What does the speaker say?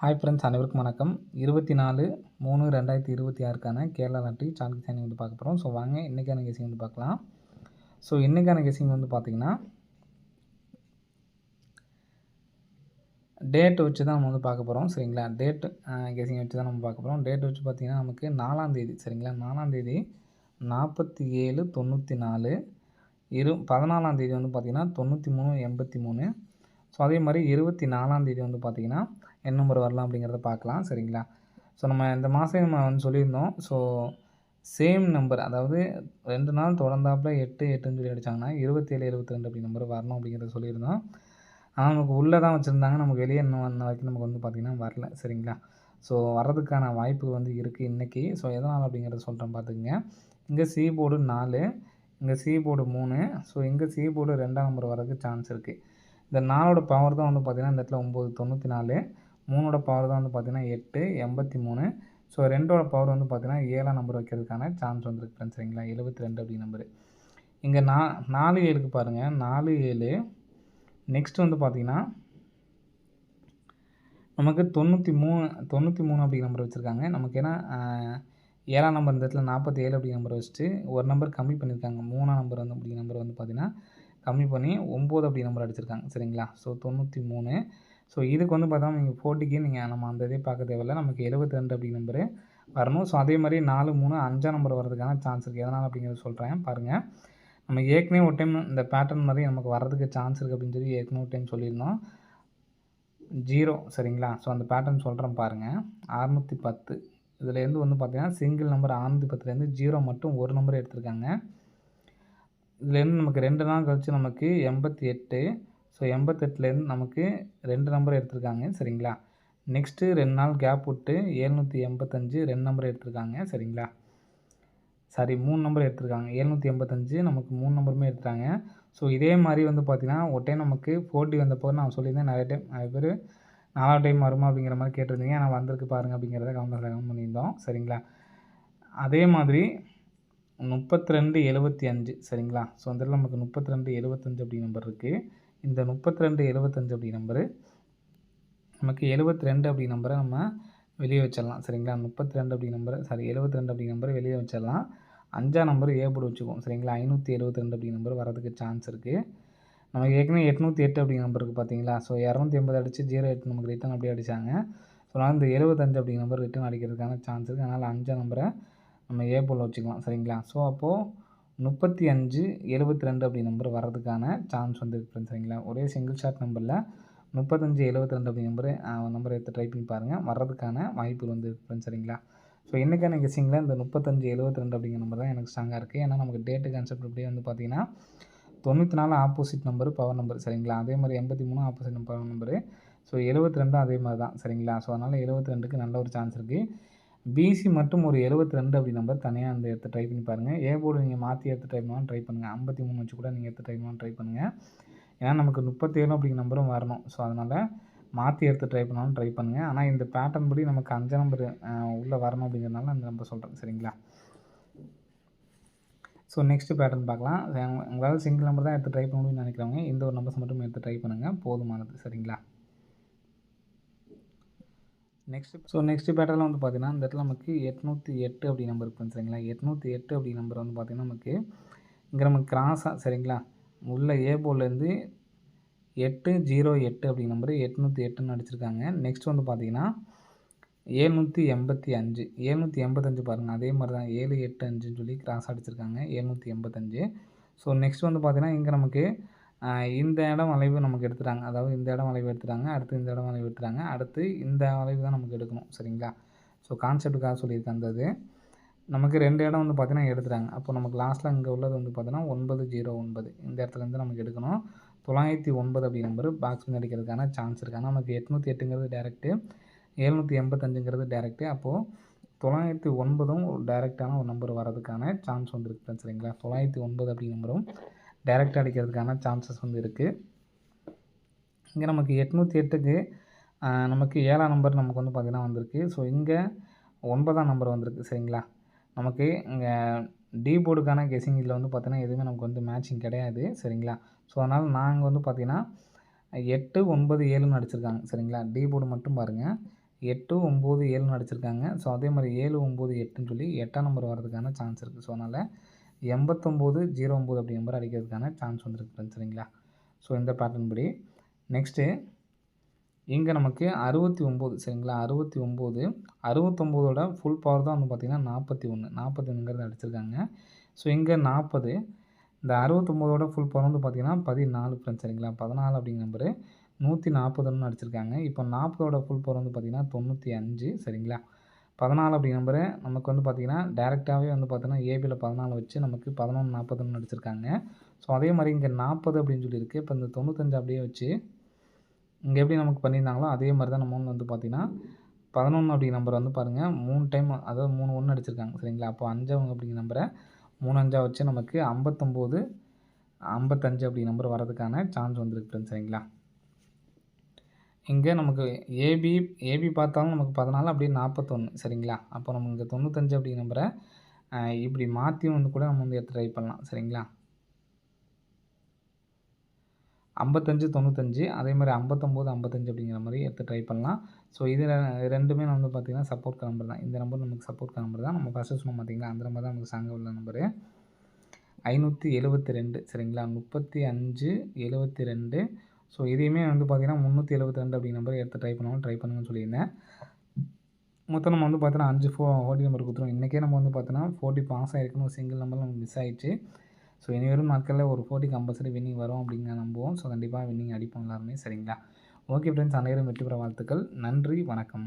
Hi friends, அனைவருக்கும் வணக்கம். 24/3/2026க்கான Kerala lottery chart guessing வந்து பார்க்க போகிறோம். ஸோ வாங்க இன்றைக்கான கெஸிங் வந்து பார்க்கலாம். ஸோ இன்றைக்கான கெஸிங் வந்து பார்த்திங்கன்னா டேட் வச்சு தான் நம்ம வந்து பார்க்க போகிறோம். சரிங்களா, டேட் கெஸிங் வச்சு தான் நம்ம பார்க்க போகிறோம். டேட் வச்சு பார்த்திங்கன்னா நமக்கு 4ஆம் தேதி, சரிங்களா, 4ஆம் தேதி 47/94, 14ஆம் தேதி வந்து பார்த்திங்கன்னா 93/83. ஸோ அதே மாதிரி 24ஆம் தேதி வந்து பார்த்திங்கன்னா என்ன நம்பர் வரலாம் அப்படிங்கிறத பார்க்கலாம். சரிங்களா, ஸோ நம்ம இந்த மாதம் நம்ம வந்து சொல்லியிருந்தோம். ஸோ சேம் நம்பர், அதாவது 2 நாள் தொடர்ந்தாப்புல 8 8ன்னு சொல்லி அடித்தாங்கன்னா 27 72 அப்படி நம்பர் வரணும் அப்படிங்கிறத சொல்லியிருந்தோம். ஆனால் நமக்கு உள்ளே தான் வச்சுருந்தாங்க, நமக்கு வெளியே இன்னும் வந்த வரைக்கும் நமக்கு வந்து பார்த்திங்கன்னா வரல. சரிங்களா, ஸோ வர்றதுக்கான வாய்ப்புகள் வந்து இருக்குது இன்றைக்கி. ஸோ எதனால் அப்படிங்கிறத சொல்கிறேன் பார்த்துக்குங்க. இங்கே சி போர்டு 4, இங்கே சி போர்டு 3, ஸோ இங்கே சி போர்டு 2ஆம் நம்பர் வரதுக்கு சான்ஸ் இருக்குது. இந்த 4ஓட பவர் தான் வந்து பார்த்திங்கன்னா இந்த இடத்துல 994, 3ஓட பவர் தான் வந்து பார்த்திங்கன்னா 883, ஸோ 2ஓட பவர் வந்து பார்த்திங்கன்னா 7ஆம் நம்பர் வைக்கிறதுக்கான சான்ஸ் வந்துருக்கு ஃப்ரெண்ட்ஸ். சரிங்களா, 72 அப்படி நம்பரு. இங்கே 47க்கு பாருங்கள், 47. நெக்ஸ்ட் வந்து பார்த்திங்கன்னா நமக்கு 93 அப்படி நம்பர் வச்சுருக்காங்க. நமக்கு ஏன்னா 7ஆம் நம்பர் இந்த இடத்துல 47 அப்படி நம்பர் வச்சுட்டு ஒரு நம்பர் கம்மி பண்ணியிருக்காங்க. 3ஆம் நம்பர் வந்து அப்படி நம்பர் வந்து பார்த்திங்கன்னா கம்மி பண்ணி 9 அப்படி நம்பர் அடிச்சிருக்காங்க. சரிங்களா, ஸோ 93. ஸோ இதுக்கு வந்து பார்த்தோம்னா நீங்கள் 40க்கு நம்ம அந்த இதே பார்க்க தேவையில்ல, நமக்கு 72 அப்படி நம்பரு வரணும். ஸோ அதே மாதிரி 4 3 5ஆம் நம்பர் வரதுக்கான சான்ஸ் இருக்குது. எதனால் அப்படிங்கிறத சொல்கிறேன் பாருங்கள். நம்ம ஏற்கனவே ஒரு டைம் இந்த பேட்டர்ன் மாதிரி நமக்கு வர்றதுக்கு சான்ஸ் இருக்குது அப்படின்னு சொல்லி ஏற்கனவே ஒரு டைம் சொல்லியிருந்தோம். 0, சரிங்களா. ஸோ அந்த பேட்டர்ன் சொல்கிறேன் பாருங்கள். 610 இதுலேருந்து வந்து பார்த்திங்கன்னா சிங்கிள் நம்பர் 610லேருந்து 0 மட்டும் ஒரு நம்பர் எடுத்திருக்காங்க. இதுலேருந்து நமக்கு 2 நாள் கழிச்சு நமக்கு 88. ஸோ 88லேருந்து நமக்கு 2 நம்பர் எடுத்திருக்காங்க. சரிங்களா, நெக்ஸ்ட்டு 2 நாள் கேப் விட்டு 785 2 நம்பர் எடுத்திருக்காங்க. சரிங்களா, சாரி 3 நம்பர் எடுத்திருக்காங்க. 785 நமக்கு 3 நம்பருமே எடுத்துட்டாங்க. ஸோ இதே மாதிரி வந்து பார்த்திங்கன்னா ஒரு டைம் நமக்கு 40 வந்தப்போ நான் சொல்லியிருந்தேன், நிறைய பேர் 4ஆவது டைம் வருமா அப்படிங்கிற மாதிரி கேட்டிருந்தீங்க. ஆனால் வந்திருக்கு பாருங்கள் அப்படிங்கிறத கமெண்ட் பண்ணியிருந்தோம். சரிங்களா, அதே மாதிரி 3275, சரிங்களா. ஸோ அந்த இடத்துல நமக்கு 3275 அப்படி நம்பர் இருக்குது. இந்த 3275 அப்படி நம்பரு நமக்கு 72 அப்படி நம்பரை நம்ம வெளியே வச்சிடலாம். சரிங்களா, 32 அப்படி நம்பரை 72 அப்படி நம்பரை வெளியே வச்சிடலாம். 5ஆம் நம்பர் ஏ போர்டு வச்சுக்குவோம். சரிங்களா, 572 அப்படி நம்பர் வரதுக்கு சான்ஸ் இருக்குது. நமக்கு ஏற்கனவே 808 அப்படி நம்பர் இருக்குது பார்த்தீங்களா. ஸோ 280 அடித்து 08 நமக்கு ரிட்டன் அப்படியே அடித்தாங்க. ஸோ நான் இந்த 75 அப்படி நம்பர் ரிட்டன் அடிக்கிறதுக்கான சான்ஸ் இருக்குது. அதனால் 5ஆம் நம்பரை நம்ம ஏ போல் வச்சுக்கலாம். சரிங்களா, ஸோ அப்போது 35 72 அப்படி நம்பர் வர்றதுக்கான சான்ஸ் வந்துருக்கு ஃப்ரெண்ட்ஸ். சரிங்களா, ஒரே சிங்கிள் ஷாட் நம்பரில் 35 72 அப்படி நம்பர் எடுத்து ட்ரை பண்ணி பாருங்கள், வர்றதுக்கான வாய்ப்பு வந்துருக்கு ஃப்ரெண்ட்ஸ். சரிங்களா, ஸோ இன்றைக்கான கெஸிங்கில் இந்த 35 72 அப்படிங்கிற நம்பர் தான் எனக்கு ஸ்ட்ராங்காக இருக்குது. ஏன்னா நமக்கு டேட்டு கான்செப்ட் அப்படியே வந்து பார்த்திங்கன்னா 94 ஆப்போசிட் நம்பர் பவர் நம்பர். சரிங்களா, அதே மாதிரி 83 ஆப்போசிட் பவர் நம்பரு. ஸோ 72 அதே மாதிரி தான். சரிங்களா, ஸோ அதனால் 72க்கு நல்ல ஒரு சான்ஸ் இருக்குது. பிசி மட்டும் ஒரு 72 அப்படி நம்பர் தனியாக அந்த எடுத்து ட்ரை பண்ணி பாருங்கள். ஏ போர்டு நீங்கள் மாற்றி எடுத்து ட்ரை பண்ணாலும் ட்ரை பண்ணுங்கள். 53 வச்சு கூட நீங்கள் எடுத்து ட்ரை பண்ணாலும் ட்ரை பண்ணுங்கள். ஏன்னா நமக்கு 37 அப்படிங்கிற நம்பரும் வரணும். ஸோ அதனால் மாற்றி எடுத்து ட்ரை பண்ணாலும் ட்ரை பண்ணுங்கள். ஆனால் இந்த பேட்டர்ன் படி நமக்கு 5 நம்பர் உள்ளே வரணும் அப்படிங்கிறதுனால அந்த நம்பர் சொல்கிறேன். சரிங்களா, ஸோ நெக்ஸ்ட்டு பேட்டர்ன் பார்க்கலாம். உங்களால் சிங்கிள் நம்பர் தான் எடுத்து ட்ரை பண்ண முடியும்னு நினைக்கிறவங்க இந்த ஒரு நம்பர்ஸ் மட்டும் எடுத்து ட்ரை பண்ணுங்கள், போதுமானது. சரிங்களா, நெக்ஸ்ட்டு பேட்டர்னில் வந்து பார்த்திங்கன்னா இந்த இடத்துல நமக்கு 808 அப்படி நம்பர் இருக்குது. சரிங்களா, 808 அப்படி நம்பர் வந்து பார்த்திங்கன்னா நமக்கு இங்கே நமக்கு கிராஸாக, சரிங்களா, உள்ள ஏ போர்ட்லேருந்து 808 அப்படி நம்பரு 808ன்னு அடிச்சிருக்காங்க. நெக்ஸ்ட் வந்து பார்த்திங்கன்னா 785 பாருங்கள், அதே மாதிரி தான் 785ன்னு சொல்லி கிராஸ் அடிச்சிருக்காங்க, 785. ஸோ நெக்ஸ்ட் வந்து பார்த்திங்கன்னா இங்கே நமக்கு இந்த இடம் வளைவு நமக்கு எடுத்துட்டாங்க. அதாவது இந்த இடம் வளைவு எடுத்துட்டாங்க, அடுத்து இந்த இடம் வளைவு எடுத்துட்டாங்க, அடுத்து இந்த வளைவு தான் நமக்கு எடுக்கணும். சரிங்களா, ஸோ கான்செப்டுக்காக சொல்லியிருக்கேன். அந்த இது நமக்கு 2 இடம் வந்து பார்த்திங்கன்னா எடுத்துட்டாங்க. அப்போ நமக்கு லாஸ்ட்டில் இங்கே உள்ளது வந்து பார்த்திங்கன்னா 909 இந்த இடத்துலேருந்து நமக்கு எடுக்கணும். 909 அப்படி நம்பர் பாக்ஸ் பண்ணி அடிக்கிறதுக்கான சான்ஸ் இருக்குது. ஆனால் நமக்கு 808ங்கிறது டேரெக்டு, 785ங்கிறது டேரெக்டு. அப்போது 909ம் ஒரு டேரெக்டான ஒரு நம்பர் வரதுக்கான சான்ஸ் வந்து இருக்குது. சரிங்களா, 909 அப்படி நம்பரும் டேரெக்டாக அடிக்கிறதுக்கான சான்சஸ் வந்து இருக்குது. இங்கே நமக்கு 808க்கு நமக்கு 7ஆம் நம்பர் நமக்கு வந்து பார்த்திங்கன்னா வந்திருக்கு. ஸோ இங்கே 9ஆம் நம்பர் வந்திருக்கு. சரிங்களா, நமக்கு இங்கே டி போர்டுக்கான கெஸிங் இதில் வந்து பார்த்திங்கன்னா எதுவுமே நமக்கு வந்து மேட்சிங் கிடையாது. சரிங்களா, ஸோ அதனால் நாங்கள் வந்து பார்த்திங்கன்னா 8 9 7ன்னு அடிச்சிருக்காங்க. சரிங்களா, டி போர்டு மட்டும் பாருங்கள், 8, 9, 7ன்னு அடிச்சிருக்காங்க. ஸோ அதே மாரி 7, 9, 8ன்னு சொல்லி 8ஆம் நம்பர் வரதுக்கான சான்ஸ் இருக்குது. ஸோ அதனால் 89, 09 அப்படி நம்பர் அடிக்கிறதுக்கான சான்ஸ் வந்திருக்கு ஃப்ரெண்ட்ஸ் சரிங்களா. ஸோ இந்த பேட்டர்ன் படி நெக்ஸ்ட்டு இங்கே நமக்கு 69 சரிங்களா. 69 69ஓட ஃபுல் பவர் தான் வந்து பார்த்திங்கன்னா 41 41ங்கிறது அடிச்சிருக்காங்க. ஸோ இங்கே 40 இந்த 69ஓட ஃபுல் பவர் வந்து பார்த்திங்கன்னா 14 ஃப்ரெண்ட்ஸ் சரிங்களா. 14 அப்படிங்கிற நம்பரு 140ன்னு அடிச்சிருக்காங்க. இப்போ 40ஓட ஃபுல் பவர் வந்து பார்த்திங்கன்னா 95 சரிங்களா. 14 அப்படிங்கிற நம்பரு நமக்கு வந்து பார்த்திங்கன்னா டேரெக்டாகவே வந்து பார்த்தீங்கன்னா ஏபியில் 14 வச்சு நமக்கு 1140ன்னு அடிச்சிருக்காங்க. ஸோ அதே மாதிரி இங்கே 40 அப்படின்னு சொல்லியிருக்கு. இப்போ இந்த 95 அப்படியே வச்சு இங்கே எப்படி நமக்கு பண்ணியிருந்தாங்களோ அதே மாதிரி தான் நம்ம வந்து பார்த்திங்கன்னா 11 அப்படிங்கிற நம்பர் வந்து பாருங்கள் 3 டைம் அதாவது 3 1 அடிச்சிருக்காங்க சரிங்களா. அப்போ 5 அப்படிங்கிற நம்பரை 3 5 வச்சு நமக்கு 59 55 அப்படிங்கிற நம்பர் வரதுக்கான சான்ஸ் வந்துருக்கு ஃப்ரெண்ட்ஸ் சரிங்களா. இங்கே நமக்கு ஏபி பார்த்தாலும் நமக்கு 14 அப்படியே 41 சரிங்களா. அப்போ நம்ம இங்கே 95 அப்படிங்கிற நம்பரை இப்படி மாற்றியும் வந்து கூட நம்ம வந்து எடுத்து ட்ரை பண்ணலாம் சரிங்களா. 55 95 அதே மாதிரி 59 55 அப்படிங்கிற மாதிரி எடுத்து ட்ரை பண்ணலாம். ஸோ இது ரெண்டுமே வந்து பார்த்திங்கன்னா சப்போர்ட் நம்பர் தான். இந்த நம்பர் நமக்கு சப்போர்ட் நம்பர் தான். நம்ம ஃபஸ்ட்டு சொன்னோம் பார்த்திங்களா அந்த நம்பர் தான் நமக்கு ஸ்ட்ராங்காக உள்ள நம்பரு 572 சரிங்களா. 35 72 ஸோ இதையுமே வந்து பார்த்திங்கன்னா 372 அப்படிங்கிற நம்பர் எடுத்து ட்ரை பண்ணுங்கன்னு சொல்லியிருந்தேன். மொத்தம் நம்ம வந்து பார்த்தோன்னா 5 40 நம்பர் கொடுத்துருவோம். இன்றைக்கே நம்ம வந்து பார்த்தோன்னா 40 பாஸ் ஆகிருக்குன்னு ஒரு சிங்கிள் நம்பர் நமக்கு மிஸ் ஆகிடுச்சு. ஸோ இனி வரும் நாட்களில் ஒரு 40 கம்பல்சரி வின்னிங் வரும் அப்படிங்கிற நம்புவோம். ஸோ கண்டிப்பாக வின்னிங் அடிப்போம் எல்லாருமே சரிங்களா. ஓகே ஃப்ரெண்ட்ஸ், அனைவரும் வெற்றி பெற வாழ்த்துக்கள். நன்றி, வணக்கம்.